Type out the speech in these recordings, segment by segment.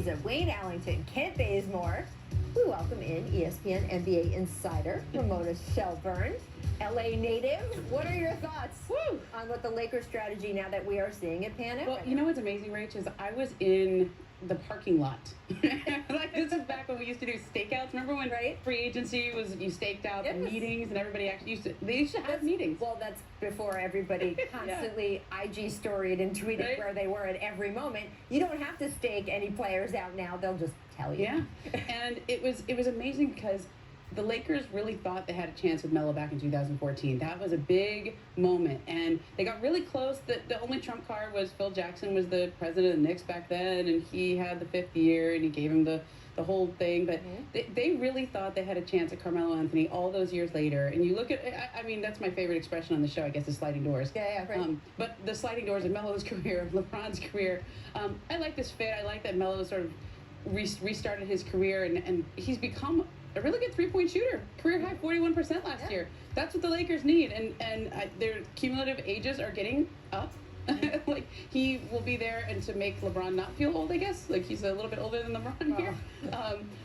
Ariza, Wayne Allington, Kent Bazemore. We welcome in ESPN NBA insider Ramona Shelburne, L.A. native. What are your thoughts on what the Lakers strategy now that we are seeing it pan out? Well, you know what's amazing, Rach, is I was in the parking lot. Like, this is back when we used to do stakeouts. Remember when free agency was, you staked out the meetings and everybody actually used to have meetings. Well, that's before everybody constantly IG storied and tweeted where they were at every moment. You don't have to stake any players out now. They'll just tell you. Yeah. And it was amazing because the Lakers really thought they had a chance with Melo back in 2014. That was a big moment, and they got really close. The only trump card was Phil Jackson was the president of the Knicks back then, and he had the 5th year, and he gave him the whole thing. But they really thought they had a chance at Carmelo Anthony all those years later. And you look at, I mean, that's my favorite expression on the show, I guess, is sliding doors. Yeah, right. But the sliding doors of Melo's career, LeBron's career, I like this fit. I like that Melo sort of restarted his career, and he's become a really good three-point shooter. Career high 41% last year. That's what the Lakers need, and their cumulative ages are getting up. Like, he will be there and to make LeBron not feel old, I guess. Like, he's a little bit older than LeBron here.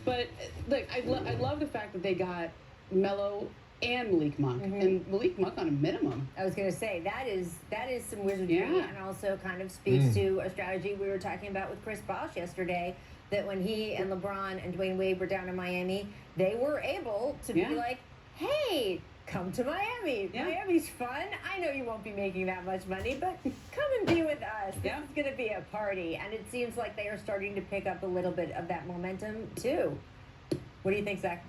But like, I love the fact that they got Melo and Malik Monk, and Malik Monk on a minimum. I was going to say that is some wizardry, and also kind of speaks to a strategy we were talking about with Chris Bosh yesterday. That when he and LeBron and Dwayne Wade were down in Miami, they were able to be like, hey, come to Miami. Miami's fun. I know you won't be making that much money, but come and be with us. This is going to be a party. And it seems like they are starting to pick up a little bit of that momentum, too. What do you think, Zach?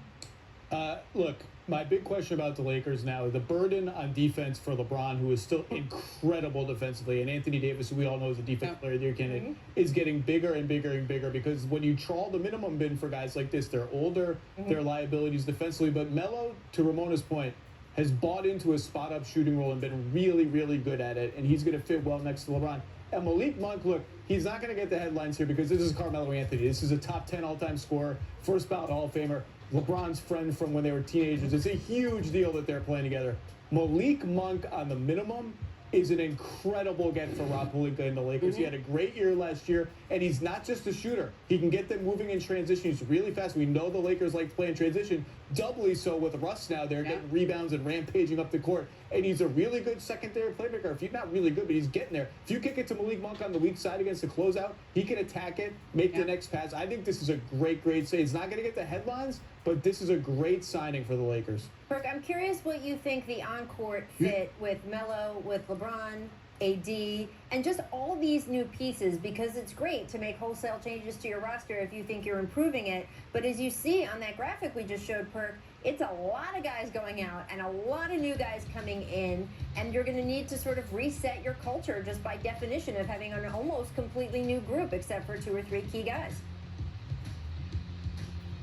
Look, my big question about the Lakers now is the burden on defense for LeBron, who is still incredible defensively, and Anthony Davis, who we all know is a defensive player of the year candidate, is getting bigger and bigger and bigger, because when you trawl the minimum bin for guys like this, they're older, their liabilities defensively. But Melo, to Ramona's point, has bought into a spot-up shooting role and been really, really good at it, and he's going to fit well next to LeBron. And Malik Monk, look, he's not going to get the headlines here because this is Carmelo Anthony. This is a top 10 all-time scorer, first ballot Hall of Famer, LeBron's friend from when they were teenagers. It's a huge deal that they're playing together. Malik Monk on the minimum is an incredible get for Rob Pelinka and the Lakers. He had a great year last year, and he's not just a shooter. He can get them moving in transition. He's really fast. We know the Lakers like playing transition, doubly so with Russ now. They're getting rebounds and rampaging up the court, and he's a really good secondary playmaker. If he's not really good, but he's getting there. If you kick it to Malik Monk on the weak side against the closeout, he can attack it, make the next pass. I think this is a great say. It's not going to get the headlines, but this is a great signing for the Lakers. Brooke, I'm curious what you think the on-court fit with Melo, with LeBron, AD, and just all these new pieces, because it's great to make wholesale changes to your roster if you think you're improving it. But as you see on that graphic we just showed, Perk, it's a lot of guys going out and a lot of new guys coming in, and you're going to need to sort of reset your culture just by definition of having an almost completely new group, except for 2 or 3 key guys.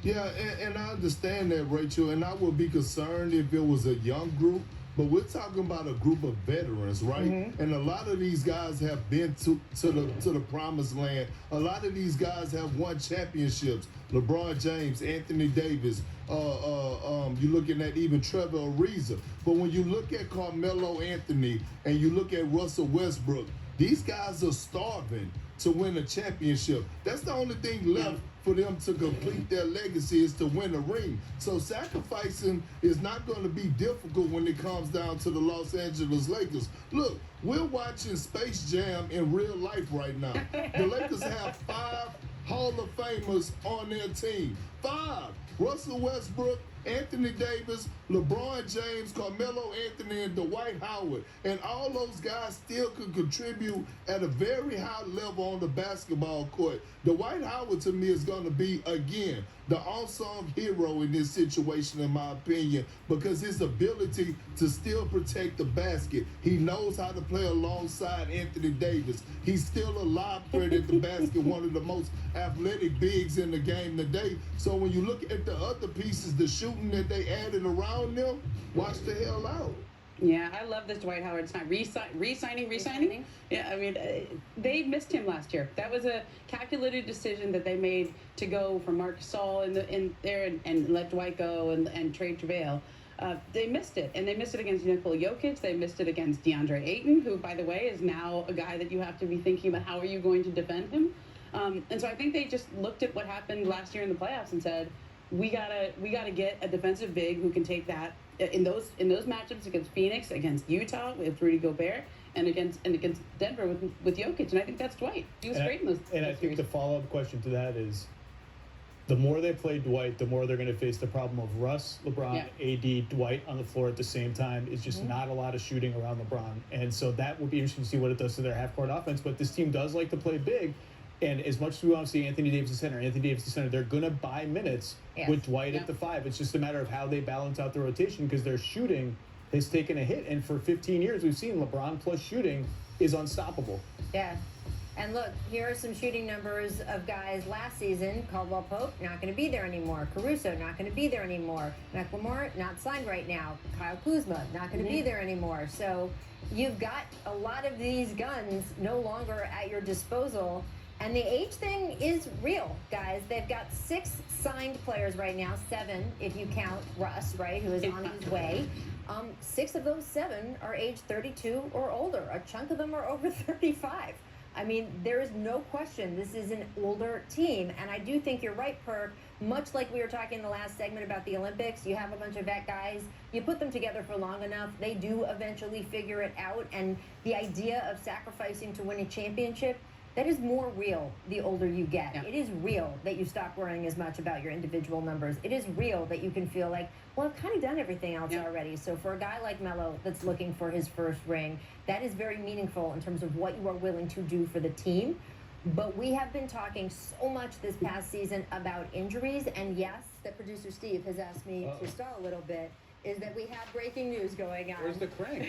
Yeah, and I understand that, Rachel, and I would be concerned if it was a young group, but we're talking about a group of veterans, right? And a lot of these guys have been to the promised land. A lot of these guys have won championships. LeBron James, Anthony Davis, you're looking at even Trevor Ariza. But when you look at Carmelo Anthony and you look at Russell Westbrook, these guys are starving to win a championship. That's the only thing left for them to complete their legacy, is to win a ring. So sacrificing is not going to be difficult when it comes down to the Los Angeles Lakers. Look, we're watching Space Jam in real life right now. The Lakers have 5 Hall of Famers on their team. 5. Russell Westbrook, Anthony Davis, LeBron James, Carmelo Anthony, and Dwight Howard. And all those guys still could contribute at a very high level on the basketball court. Dwight Howard, to me, is going to be, again, the unsung hero in this situation, in my opinion, because his ability to still protect the basket. He knows how to play alongside Anthony Davis. He's still a lob threat at the basket, one of the most athletic bigs in the game today. So when you look at the other pieces, the shooting that they added around them, watch the hell out. Yeah, I love this Dwight Howard sign. Re-signing. Yeah, I mean, they missed him last year. That was a calculated decision that they made to go for Marc Gasol in there and let Dwight go and trade JaVale. They missed it, and they missed it against Nikola Jokic. They missed it against DeAndre Ayton, who, by the way, is now a guy that you have to be thinking about how are you going to defend him. And so I think they just looked at what happened last year in the playoffs and said, we gotta get a defensive big who can take that in those matchups against Phoenix, against Utah with Rudy Gobert, and against Denver with Jokic. And I think that's Dwight. He was great in those. And those I think the follow-up question to that is, the more they play Dwight, the more they're going to face the problem of Russ, LeBron, AD, Dwight on the floor at the same time. It's just not a lot of shooting around LeBron. And so that will be interesting to see what it does to their half-court offense. But this team does like to play big. And as much as we want to see Anthony Davis at center, they're going to buy minutes with Dwight at the 5. It's just a matter of how they balance out the rotation because their shooting has taken a hit. And for 15 years, we've seen LeBron plus shooting is unstoppable. Yeah. And look, here are some shooting numbers of guys last season. Caldwell Pope, not going to be there anymore. Caruso, not going to be there anymore. McLemore, not signed right now. Kyle Kuzma, not going to be there anymore. So you've got a lot of these guns no longer at your disposal. And the age thing is real, guys. They've got 6 signed players right now, 7 if you count Russ, right, who is on his way. 6 of those 7 are age 32 or older. A chunk of them are over 35. I mean, there is no question this is an older team. And I do think you're right, Perk. Much like we were talking in the last segment about the Olympics, you have a bunch of vet guys. You put them together for long enough, they do eventually figure it out. And the idea of sacrificing to win a championship, that is more real the older you get. It is real that you stop worrying as much about your individual numbers. It is real that you can feel like, well, I've kind of done everything else already. So for a guy like Melo that's looking for his first ring, that is very meaningful in terms of what you are willing to do for the team. But we have been talking so much this past season about injuries. And yes, that producer Steve has asked me to stall a little bit, is that we have breaking news going on. Where's the crank?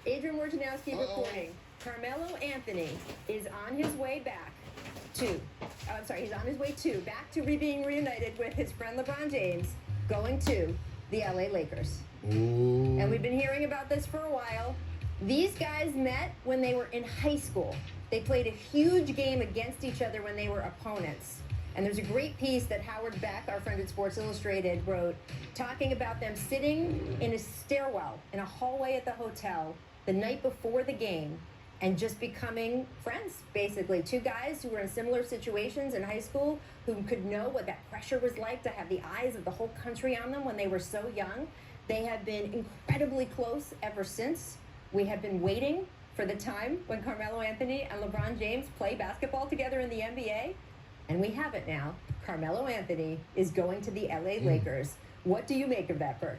Adrian Wojnarowski reporting. Carmelo Anthony is on his way back to being reunited with his friend LeBron James, going to the L.A. Lakers. Ooh. And we've been hearing about this for a while. These guys met when they were in high school. They played a huge game against each other when they were opponents. And there's a great piece that Howard Beck, our friend at Sports Illustrated, wrote talking about them sitting in a stairwell in a hallway at the hotel the night before the game and just becoming friends, basically. 2 guys who were in similar situations in high school who could know what that pressure was like to have the eyes of the whole country on them when they were so young. They have been incredibly close ever since. We have been waiting for the time when Carmelo Anthony and LeBron James play basketball together in the NBA. And we have it now. Carmelo Anthony is going to the L.A. Lakers. What do you make of that, Bert?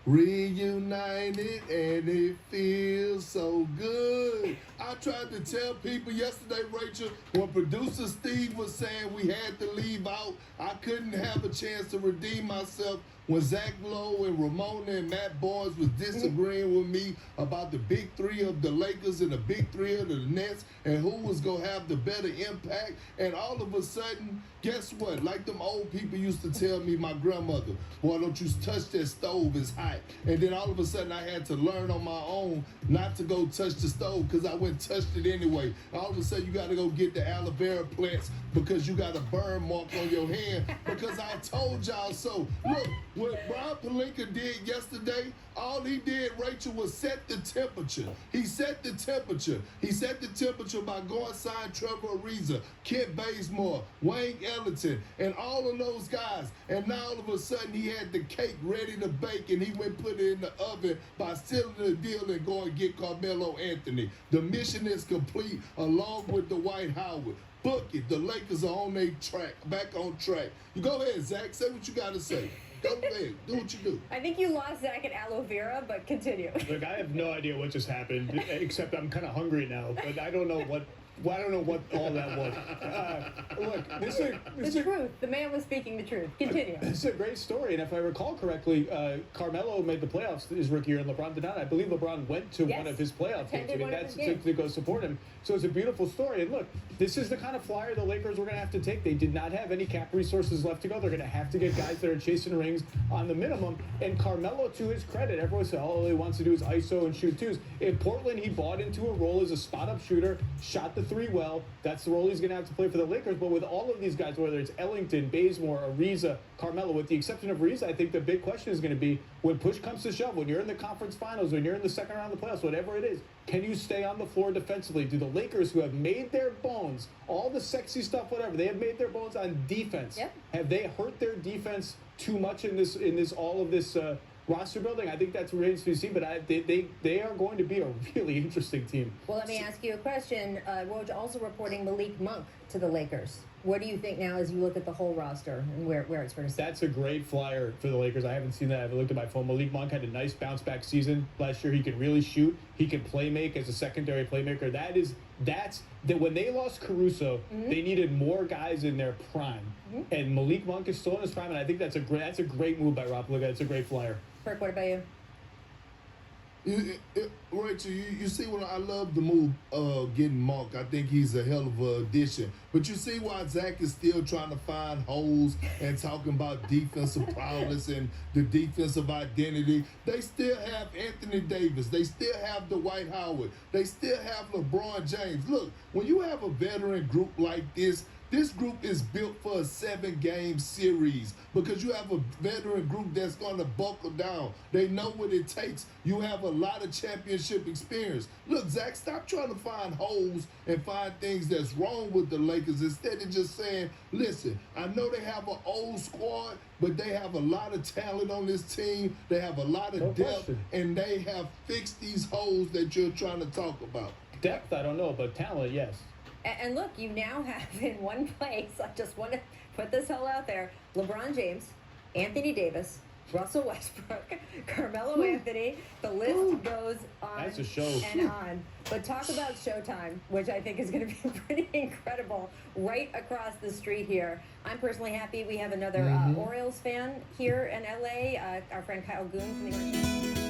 Reunited and it feels so good. I tried to tell people yesterday, Rachel, when producer Steve was saying we had to leave out, I couldn't have a chance to redeem myself when Zach Lowe and Ramona and Matt Barnes was disagreeing with me about the big 3 of the Lakers and the big 3 of the Nets and who was going to have the better impact. And all of a sudden, guess what? Like them old people used to tell me, my grandmother, boy, don't you touch that stove, it's hot. And then all of a sudden I had to learn on my own not to go touch the stove because I went and touched it anyway. All of a sudden you got to go get the aloe vera plants because you got a burn mark on your hand because I told y'all so. Look, what Rob Pelinka did yesterday, all he did, Rachel, was set the temperature. He set the temperature. He set the temperature by going sign Trevor Ariza, Kent Bazemore, Wayne Ellington, and all of those guys. And now all of a sudden he had the cake ready to bake and he went put it in the oven by sealing the deal and going to get Carmelo Anthony. The mission is complete along with Dwight Howard. Book it. The Lakers are on their track, back on track. You go ahead, Zach. Say what you got to say. Go ahead. Do what you do. I think you lost Zach at aloe vera, but continue. Look, I have no idea what just happened, except I'm kind of hungry now, but I don't know what all that was. Look, this is the truth. The man was speaking the truth. Continue. This is a great story, and if I recall correctly, Carmelo made the playoffs his rookie year, and LeBron did not. I believe LeBron went to one of his playoff games. I mean, that's to go support him. So it's a beautiful story. And look, this is the kind of flyer the Lakers were going to have to take. They did not have any cap resources left to go. They're going to have to get guys that are chasing rings on the minimum. And Carmelo, to his credit, everyone said, all he wants to do is ISO and shoot 2s. In Portland, he bought into a role as a spot-up shooter, shot the three well. That's the role he's going to have to play for the Lakers. But with all of these guys, whether it's Ellington, Bazemore, Ariza, Carmelo, with the exception of Ariza, I think the big question is going to be when push comes to shove, when you're in the conference finals, when you're in the second round of the playoffs, whatever it is, can you stay on the floor defensively? Do the Lakers, who have made their bones, all the sexy stuff, whatever, they have made their bones on defense. Yep. Have they hurt their defense too much in this all of this roster building? I think that's remains to be seen, but they are going to be a really interesting team. Well, let me ask you a question. Woj also reporting Malik Monk to the Lakers. What do you think now as you look at the whole roster and where it's going to sit? That's a great flyer for the Lakers. I haven't seen that. I haven't looked at my phone. Malik Monk had a nice bounce-back season last year. He can really shoot. He can play make as a secondary playmaker. That's when they lost Caruso, they needed more guys in their prime. And Malik Monk is still in his prime, and I think that's a great move by Rob Pelinka. It's a great flyer. Kirk, what about you? Rachel, you see what I love the move getting Monk. I think he's a hell of an addition. But you see why Zach is still trying to find holes and talking about defensive prowess and the defensive identity. They still have Anthony Davis. They still have Dwight Howard. They still have LeBron James. Look, when you have a veteran group like this group is built for a 7-game series because you have a veteran group that's going to buckle down. They know what it takes. You have a lot of championship experience. Look, Zach, stop trying to find holes and find things that's wrong with the Lakers instead of just saying, listen, I know they have an old squad, but they have a lot of talent on this team. They have a lot of depth, and they have fixed these holes that you're trying to talk about. Depth, I don't know, but talent, yes. And look, you now have in one place, I just want to put this all out there, LeBron James, Anthony Davis, Russell Westbrook, Carmelo Anthony. The list goes on That's a show. and on. But talk about Showtime, which I think is going to be pretty incredible right across the street here. I'm personally happy we have another Orioles fan here in L.A., our friend Kyle Goon from the Orange.